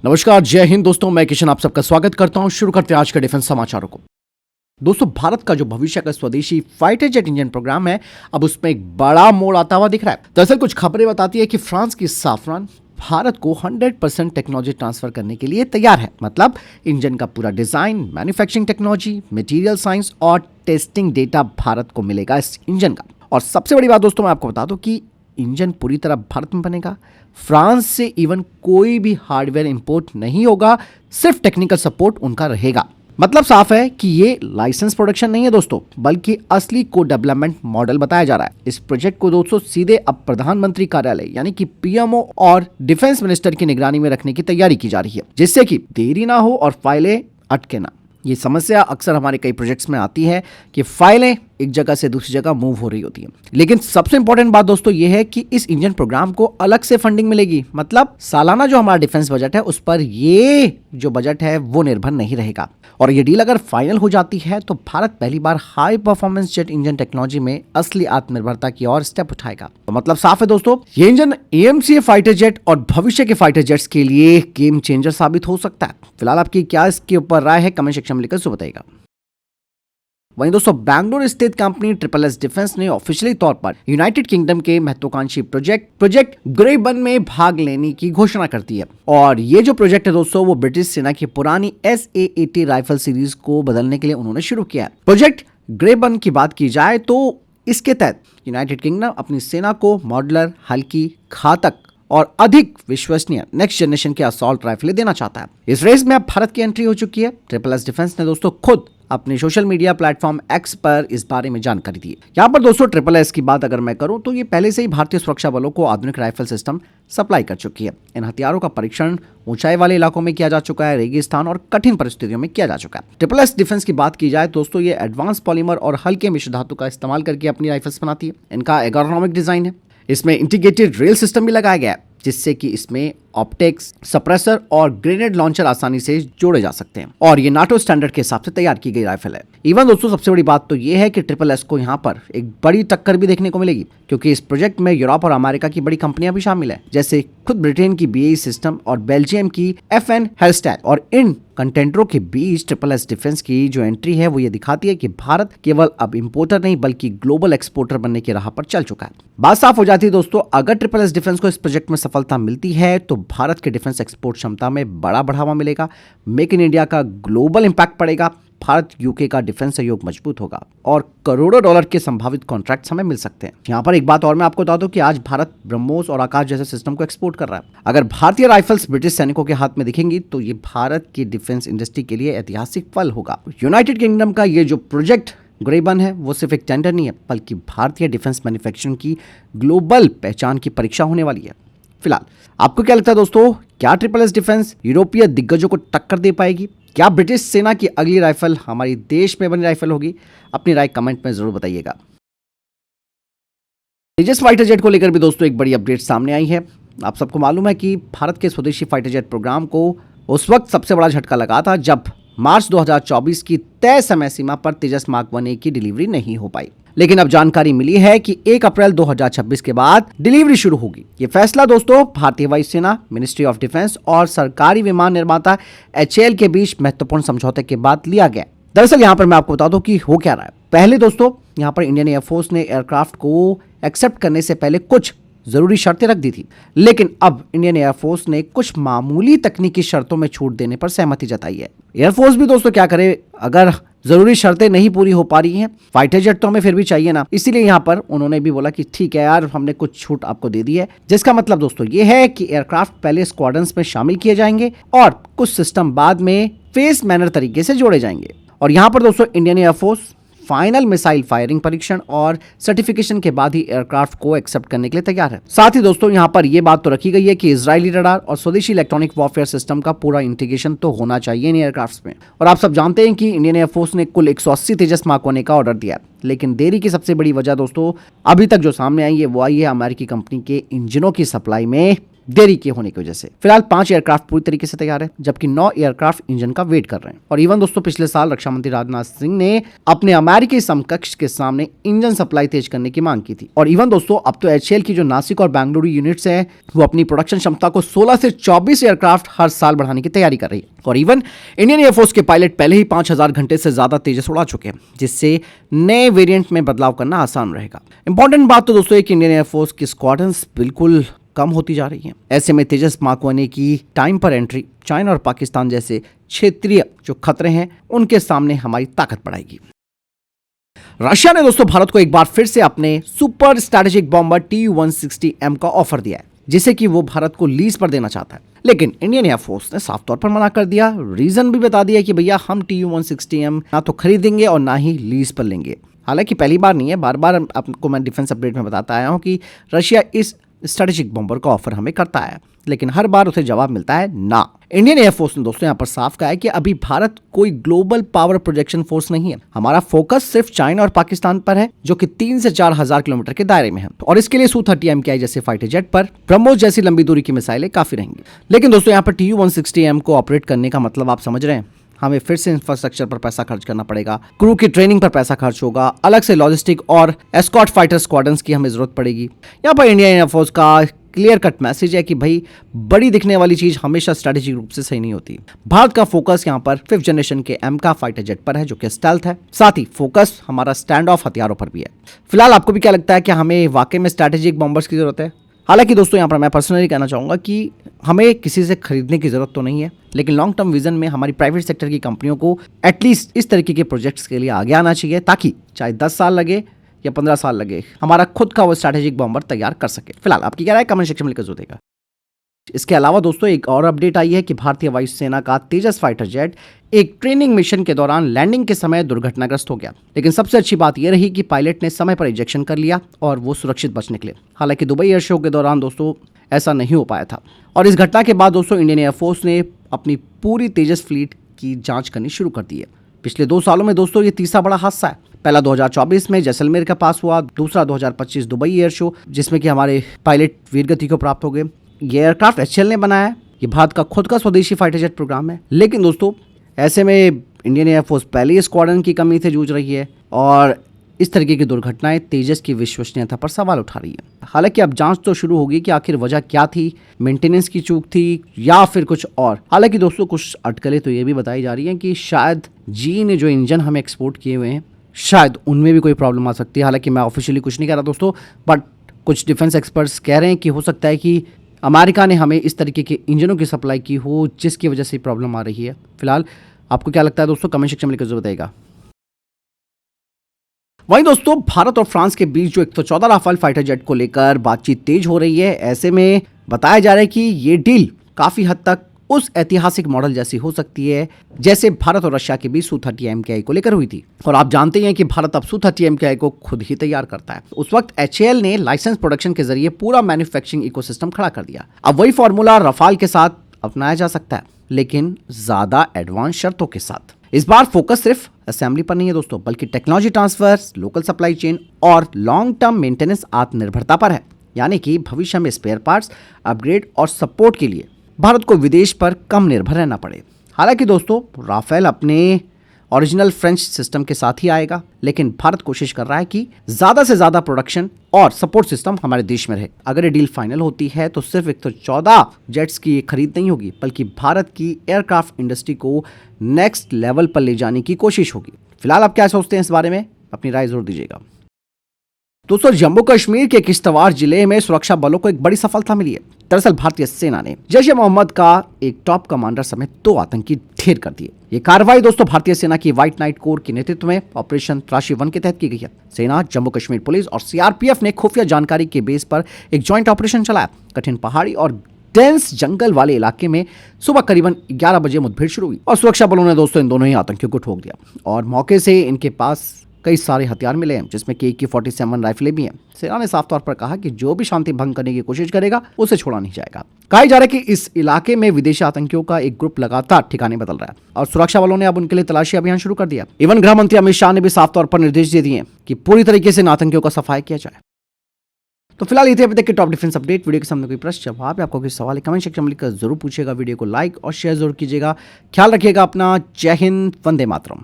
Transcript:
नमस्कार, जय हिंद दोस्तों। मैं किशन आप सबका स्वागत करता हूं। शुरू करते हैं आज के डिफेंस समाचारों को। दोस्तों, भारत का जो भविष्य का स्वदेशी फाइटर जेट इंजन प्रोग्राम है, अब उसमें एक बड़ा मोड़ आता हुआ दिख रहा है। दरअसल कुछ खबरें बताती है कि फ्रांस की साफरान भारत को 100% टेक्नोलॉजी ट्रांसफर करने के लिए तैयार है। मतलब इंजन का पूरा design, manufacturing technology, material science और टेस्टिंग डेटा भारत को मिलेगा इस इंजन का। और सबसे बड़ी बात दोस्तों, मैं आपको बता दूं कि इंजन पूरी तरह भारत में बनेगा। फ्रांस से इवन कोई भी हार्डवेयर इंपोर्ट नहीं होगा, सिर्फ टेक्निकल सपोर्ट उनका रहेगा। मतलब साफ है कि ये लाइसेंस प्रोडक्शन नहीं है दोस्तों, बल्कि असली को डेवलपमेंट मॉडल बताया जा रहा है। इस प्रोजेक्ट को दोस्तों सीधे अब प्रधानमंत्री कार्यालय यानी कि पीएमओ और डिफेंस मिनिस्टर की निगरानी में रखने की तैयारी की जा रही है, जिससे कि देरी ना हो और फाइलें अटके ना। ये समस्या अक्सर हमारे कई प्रोजेक्ट्स में आती है कि फाइलें एक जगह से दूसरी जगह मूव हो रही होती है। लेकिन सबसे इंपॉर्टेंट बात दोस्तों ये है कि इस इंजन प्रोग्राम को अलग से फंडिंग मिलेगी। मतलब सालाना जो हमारा डिफेंस बजट है उस पर ये जो बजट है वो निर्भर नहीं रहेगा। और ये डील अगर फाइनल हो जाती है तो भारत पहली बार high performance jet engine technology में असली आत्मनिर्भरता की ओर स्टेप उठाएगा। तो मतलब साफ है दोस्तों, ये इंजन एएमसीए फाइटर जेट और भविष्य के फाइटर जेट्स के लिए गेम चेंजर साबित हो सकता है। फिलहाल आपकी क्या इसके ऊपर राय है, कमेंट सेक्शन में लिखकर जरूर बताइएगा। वहीं दोस्तों, बैंगलोर स्थित कंपनी ट्रिपल एस डिफेंस ने ऑफिशियली तौर पर यूनाइटेड किंगडम के महत्वाकांक्षी प्रोजेक्ट ग्रेबन में भाग लेने की घोषणा कर दी है। और ये जो प्रोजेक्ट है दोस्तों, वो ब्रिटिश सेना की पुरानी SA-80 राइफल सीरीज को बदलने के लिए उन्होंने शुरू किया है। प्रोजेक्ट ग्रेबन की बात की जाए तो इसके तहत यूनाइटेड किंगडम अपनी सेना को मॉडुलर, हल्की, घातक और अधिक विश्वसनीय नेक्स्ट जनरेशन के असॉल्ट राइफलें देना चाहता है। इस रेस में अब भारत की एंट्री हो चुकी है। ट्रिपल एस डिफेंस ने दोस्तों खुद अपने सोशल मीडिया प्लेटफॉर्म एक्स पर इस बारे में जानकारी दी है। यहाँ पर दोस्तों ट्रिपल एस की बात अगर मैं करूं तो ये पहले से ही भारतीय सुरक्षा बलों को आधुनिक राइफल सिस्टम सप्लाई कर चुकी है। इन हथियारों का परीक्षण ऊंचाई वाले इलाकों में किया जा चुका है, रेगिस्तान और कठिन परिस्थितियों में किया जा चुका है। ट्रिपल एस डिफेंस की बात की जाए दोस्तों, ये एडवांस पॉलीमर और हल्के मिश्र धातु का इस्तेमाल करके अपनी राइफल्स बनाती है। इनका एर्गोनॉमिक डिजाइन है। इसमें इंटीग्रेटेड रेल सिस्टम भी लगाया गया है, जिससे कि इसमें ऑप्टिक्स, सप्रेसर और ग्रेनेड लॉन्चर आसानी से जोड़े जा सकते हैं। और ये नाटो स्टैंडर्ड के हिसाब से तैयार की गई राइफल है। इवन दोस्तों सबसे बड़ी बात तो ये है कि ट्रिपल एस को यहाँ पर एक बड़ी टक्कर भी देखने को मिलेगी, क्योंकि इस प्रोजेक्ट में यूरोप और अमेरिका की बड़ी कंपनियां भी शामिल है, जैसे खुद ब्रिटेन की BAE सिस्टम और बेल्जियम की FN हेल्स्टेल। और इन कंटेंटरों के बीच ट्रिपल एस डिफेंस की जो एंट्री है वो ये दिखाती है कि भारत केवल अब इंपोर्टर नहीं बल्कि ग्लोबल एक्सपोर्टर बनने की राह पर चल चुका है। बात साफ हो जाती है दोस्तों, अगर ट्रिपल एस डिफेंस को इस प्रोजेक्ट में सफलता मिलती है तो भारत के डिफेंस एक्सपोर्ट क्षमता में बड़ा बढ़ावा मिलेगा, मेक इन इंडिया का ग्लोबल इंपैक्ट पड़ेगा, भारत यूके का डिफेंस सहयोग मजबूत होगा और करोड़ों डॉलर के संभावित कॉन्ट्रैक्ट्स हमें मिल सकते हैं। यहाँ पर एक बात और मैं आपको बता दूं कि आज भारत ब्रह्मोस और आकाश जैसे सिस्टम को एक्सपोर्ट कर रहा है। अगर भारतीय राइफल्स ब्रिटिश सैनिकों के हाथ में दिखेंगी तो ये भारत की डिफेंस इंडस्ट्री के लिए ऐतिहासिक पल होगा। यूनाइटेड किंगडम का ये जो प्रोजेक्ट ग्रेबन है वो सिर्फ एक टेंडर नहीं है, बल्कि भारतीय डिफेंस मैन्युफैक्चरिंग की ग्लोबल पहचान की परीक्षा होने वाली है। फिलहाल आपको क्या लगता है दोस्तों, क्या ट्रिपल एस डिफेंस यूरोपीय दिग्गजों को टक्कर दे पाएगी? क्या ब्रिटिश सेना की अगली राइफल हमारी देश में बनी राइफल होगी? अपनी राय कमेंट में जरूर बताइएगा। तेजस फाइटर जेट को लेकर भी दोस्तों एक बड़ी अपडेट सामने आई है। आप सबको मालूम है कि भारत के स्वदेशी फाइटर जेट प्रोग्राम को उस वक्त सबसे बड़ा झटका लगा था जब मार्च 2024 की तय समय सीमा पर तेजस मार्क 1A की डिलीवरी नहीं हो पाई। लेकिन अब जानकारी मिली है कि 1 अप्रैल 2026 के बाद डिलीवरी शुरू होगी। ये फैसला दोस्तों भारतीय वायुसेना, मिनिस्ट्री ऑफ डिफेंस और सरकारी विमान निर्माता HAL के बीच महत्वपूर्ण समझौते के बाद लिया गया। दरअसल यहाँ पर मैं आपको बता दूं कि हो क्या रहा है। पहले दोस्तों यहाँ पर इंडियन एयरफोर्स ने एयरक्राफ्ट को एक्सेप्ट करने से पहले कुछ जरूरी शर्तें रख दी थी, लेकिन अब इंडियन एयरफोर्स ने कुछ मामूली तकनीकी शर्तों में छूट देने पर सहमति जताई है। एयरफोर्स भी दोस्तों क्या करे, अगर जरूरी शर्तें नहीं पूरी हो पा रही हैं, फाइटर जेट तो हमें फिर भी चाहिए ना, इसीलिए यहाँ पर उन्होंने भी बोला कि ठीक है यार, हमने कुछ छूट आपको दे दी है। जिसका मतलब दोस्तों ये है कि एयरक्राफ्ट पहले स्क्वाड्रंस में शामिल किए जाएंगे और कुछ सिस्टम बाद में फेस मैनर तरीके से जोड़े जाएंगे। और यहाँ पर दोस्तों Indian air force final missile firing परीक्षण और सर्टिफिकेशन के बाद ही एयरक्राफ्ट को एक्सेप्ट करने के लिए तैयार है। साथ ही दोस्तों यहाँ पर यह बात तो रखी गई है कि इजरायली रडार और स्वदेशी इलेक्ट्रॉनिक वॉरफेयर सिस्टम का पूरा इंटीग्रेशन तो होना चाहिए इन एयरक्राफ्ट में। और आप सब जानते हैं कि इंडियन एयरफोर्स ने कुल 180 तेजस मार्क 1A का ऑर्डर दिया, लेकिन देरी की सबसे बड़ी वजह दोस्तों अभी तक जो सामने आई है वो आई है अमेरिकी कंपनी के इंजनों की सप्लाई में देरी के होने की वजह से। फिलहाल 5 एयरक्राफ्ट पूरी तरीके से तैयार है, जबकि 9 एयरक्राफ्ट इंजन का वेट कर रहे हैं। और इवन दोस्तों पिछले साल रक्षा मंत्री राजनाथ सिंह ने अपने अमेरिकी समकक्ष के सामने इंजन सप्लाई तेज करने की मांग की थी। और इवन दोस्तों अब तो एचएएल की जो नासिक और बेंगलुरु यूनिट्स है वो अपनी प्रोडक्शन क्षमता को 16 से 24 एयरक्राफ्ट हर साल बढ़ाने की तैयारी कर रही है। और इवन इंडियन एयरफोर्स के पायलट पहले ही 5000 घंटे से ज्यादा तेजस उड़ा चुके हैं, जिससे नए वेरिएंट में बदलाव करना आसान रहेगा। इंपॉर्टेंट बात तो दोस्तों कि इंडियन एयरफोर्स की स्क्वाड्रन्स बिल्कुल कम होती जा रही हैं। ऐसे में तेजस मार्क 1 की टाइम पर एंट्री चाइना और पाकिस्तान जैसे क्षेत्रीय जो खतरे हैं उनके सामने हमारी ताकत बढ़ाएगी। रशिया ने दोस्तों भारत को एक बार फिर से अपने सुपर स्ट्रैटेजिक बॉम्बर Tu-160M का ऑफर दिया है, जिसे कि वो भारत को लीज पर देना चाहता है। लेकिन इंडियन एयरफोर्स ने साफ तौर पर मना कर दिया, रीजन भी बता दिया कि भैया हम Tu-160M ना तो खरीदेंगे और ना ही लीज पर लेंगे। हालांकि पहली बार नहीं है, बार बार आपको मैं डिफेंस अपडेट में बताता आया हूं कि रशिया इस स्ट्रैटेजिक बॉम्बर का ऑफर हमें करता है, लेकिन हर बार उसे जवाब मिलता है ना। इंडियन एयरफोर्स ने दोस्तों यहां पर साफ कहा है कि अभी भारत कोई ग्लोबल पावर प्रोजेक्शन फोर्स नहीं है। हमारा फोकस सिर्फ चाइना और पाकिस्तान पर है, जो कि 3 से 4 हजार किलोमीटर के दायरे में है। और इसके लिए Su-30 MKI जैसे फाइटर जेट पर ब्रह्मोस जैसी लंबी दूरी की मिसाइलें काफी रहेंगी। लेकिन दोस्तों यहां पर Tu-160M को ऑपरेट करने का मतलब आप समझ रहे हैं, हमें फिर से इंफ्रास्ट्रक्चर पर पैसा खर्च करना पड़ेगा, क्रू की ट्रेनिंग पर पैसा खर्च होगा, अलग से लॉजिस्टिक और एस्कॉर्ट फाइटर स्क्वाड्रंस की हमें जरूरत पड़ेगी। यहाँ पर इंडियन एयरफोर्स का क्लियर कट मैसेज है कि भाई बड़ी दिखने वाली चीज हमेशा स्ट्रैटेजिक रूप से सही नहीं होती। भारत का फोकस यहाँ पर 5th जनरेशन के MK फाइटर जेट पर है, जो कि स्टेल्थ है। साथ ही फोकस हमारा स्टैंड ऑफ हथियारों पर भी है। फिलहाल आपको भी क्या लगता है कि हमें वाकई में स्ट्रैटेजिक बॉम्बर्स की जरूरत है? हालांकि दोस्तों यहाँ पर मैं पर्सनली कहना चाहूंगा कि हमें किसी से खरीदने की जरूरत तो नहीं है, लेकिन लॉन्ग टर्म विजन में हमारी प्राइवेट सेक्टर की कंपनियों को एटलीस्ट इस तरीके के प्रोजेक्ट्स के लिए आगे आना चाहिए, ताकि चाहे 10 साल लगे या 15 साल लगे, हमारा खुद का वो स्ट्रैटेजिक बॉम्बर तैयार कर सके। फिलहाल आपकी क्या राय कमेंट सेक्शन में लिखकर जरूर देगा। इसके अलावा दोस्तों एक और अपडेट आई है कि भारतीय वायुसेना का तेजस फाइटर जेट एक ट्रेनिंग मिशन के दौरान लैंडिंग के समय दुर्घटनाग्रस्त हो गया। लेकिन सबसे अच्छी बात यह रही कि पायलट ने समय पर इजेक्शन कर लिया और वो सुरक्षित बच निकले। हालांकि दुबई एयर शो के दौरान दोस्तों ऐसा नहीं हो पाया था। और इस घटना के बाद दोस्तों इंडियन एयरफोर्स ने अपनी पूरी तेजस फ्लीट की जांच करनी शुरू कर दी है। पिछले 2 सालों में दोस्तों ये तीसरा बड़ा हादसा है। पहला 2024 में जैसलमेर के पास हुआ, दूसरा 2025 दुबई एयर शो, जिसमें कि हमारे पायलट वीरगति को प्राप्त हो गए। ये एयरक्राफ्ट एचएएल ने बनाया है, ये भारत का खुद का स्वदेशी फाइटर जेट प्रोग्राम है। लेकिन दोस्तों ऐसे में इंडियन एयरफोर्स पहले स्क्वाड्रन की कमी से जूझ रही है और इस तरीके की दुर्घटनाएं तेजस की विश्वसनीयता पर सवाल उठा रही है। हालांकि अब जांच तो शुरू होगी कि आखिर वजह क्या थी, मेंटेनेंस की चूक थी या फिर कुछ और। हालांकि दोस्तों कुछ अटकलें तो ये भी बताई जा रही हैं कि शायद जी ने जो इंजन हमें एक्सपोर्ट किए हुए हैं, शायद उनमें भी कोई प्रॉब्लम आ सकती है। हालांकि मैं ऑफिशियली कुछ नहीं कह रहा दोस्तों, बट कुछ डिफेंस एक्सपर्ट्स कह रहे हैं कि हो सकता है कि अमेरिका ने हमें इस तरीके के इंजनों की सप्लाई की हो, जिसकी वजह से प्रॉब्लम आ रही है। फिलहाल आपको क्या लगता है दोस्तों, कमेंट सेक्शन में लिखकर जरूर बताइएगा। वहीं दोस्तों भारत और फ्रांस के बीच जो 114 राफेल फाइटर जेट को लेकर बातचीत तेज हो रही है। ऐसे में बताया जा रहा है कि ये डील काफी हद तक उस ऐतिहासिक मॉडल जैसी हो सकती है जैसे भारत और रशिया के बीच Su-30 MKI को लेकर हुई थी। और आप जानते हैं कि भारत अब Su-30 MKI को खुद ही तैयार करता है। उस वक्त एचएएल ने लाइसेंस प्रोडक्शन के जरिए पूरा मैन्युफैक्चरिंग इकोसिस्टम खड़ा कर दिया। अब वही फॉर्मूला रफाल के साथ अपनाया जा सकता है, लेकिन ज्यादा एडवांस शर्तों के साथ। इस बार फोकस सिर्फ असेंबली पर नहीं है दोस्तों, बल्कि technology transfer, local supply chain और लॉन्ग टर्म मेंटेनेंस आत्मनिर्भरता पर है। यानी कि भविष्य में स्पेयर पार्ट्स, अपग्रेड और सपोर्ट के लिए भारत को विदेश पर कम निर्भर रहना पड़े। हालांकि दोस्तों राफेल अपने ओरिजिनल फ्रेंच सिस्टम के साथ ही आएगा, लेकिन भारत कोशिश कर रहा है कि ज्यादा से ज्यादा प्रोडक्शन और सपोर्ट सिस्टम हमारे देश में रहे। अगर ये डील फाइनल होती है तो सिर्फ 114 जेट्स की खरीद नहीं होगी, बल्कि भारत की एयरक्राफ्ट इंडस्ट्री को नेक्स्ट लेवल पर ले जाने की कोशिश होगी। फिलहाल आप क्या सोचते हैं इस बारे में, अपनी राय जरूर दीजिएगा। दोस्तों जम्मू कश्मीर के किश्तवाड़ जिले में सुरक्षा बलों को एक बड़ी सफलता मिली है। दरअसल भारतीय सेना ने जैश-ए-मोहम्मद का एक टॉप कमांडर समेत 2 आतंकी ढेर कर दिए। ये कार्रवाई दोस्तों भारतीय सेना की व्हाइट नाइट कोर के नेतृत्व में ऑपरेशन तलाशी 1 के तहत की गई है। सेना, जम्मू कश्मीर पुलिस और सीआरपीएफ ने खुफिया जानकारी के बेस पर एक ज्वाइंट ऑपरेशन चलाया। कठिन पहाड़ी और डेंस जंगल वाले इलाके में सुबह करीबन 11 बजे मुठभेड़ शुरू हुई और सुरक्षा बलों ने दोस्तों इन दोनों ही आतंकियों को ठोक दिया। और मौके से इनके पास कई सारे हथियार मिले हैं, जिसमें कि AK-47 राइफलें भी हैं। सेना ने साफ तौर पर कहा कि जो भी शांति भंग करने की कोशिश करेगा उसे छोड़ा नहीं जाएगा। कहा जा रहा है कि इस इलाके में विदेशी आतंकियों का एक ग्रुप लगातार ठिकाने बदल रहा है और सुरक्षा बलों ने अब उनके लिए तलाशी अभियान शुरू कर दिया। इवन गृह मंत्री अमित शाह ने भी साफ तौर पर निर्देश दे दिए कि पूरी तरीके से इन आतंकियों का सफाया किया जाए। तो फिलहाल ये थे अभी तक के टॉप डिफेंस अपडेट। वीडियो के सामने कोई प्रश्न जवाब है, आपको कोई सवाल है, कमेंट सेक्शन में लिखकर जरूर पूछेगा। वीडियो को लाइक और शेयर जरूर कीजिएगा। ख्याल रखिएगा अपना। जय हिंद, वंदे मातरम।